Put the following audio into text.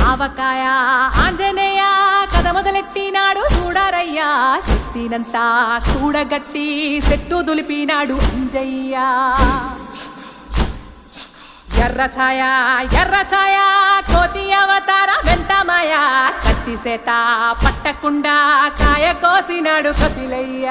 ఆవకాయ ఆంజనేయ కథ మొదలెట్టినాడు చూడారయ్యా శక్తినంతా కూడగట్టి చెట్టు దులిపినాడు అంజయ్య ఎర్ర ఛాయ కోతి అవతార వెంటమాయ కత్తి సేత పట్టకుండా కాయ కోసినాడు కపిలయ్య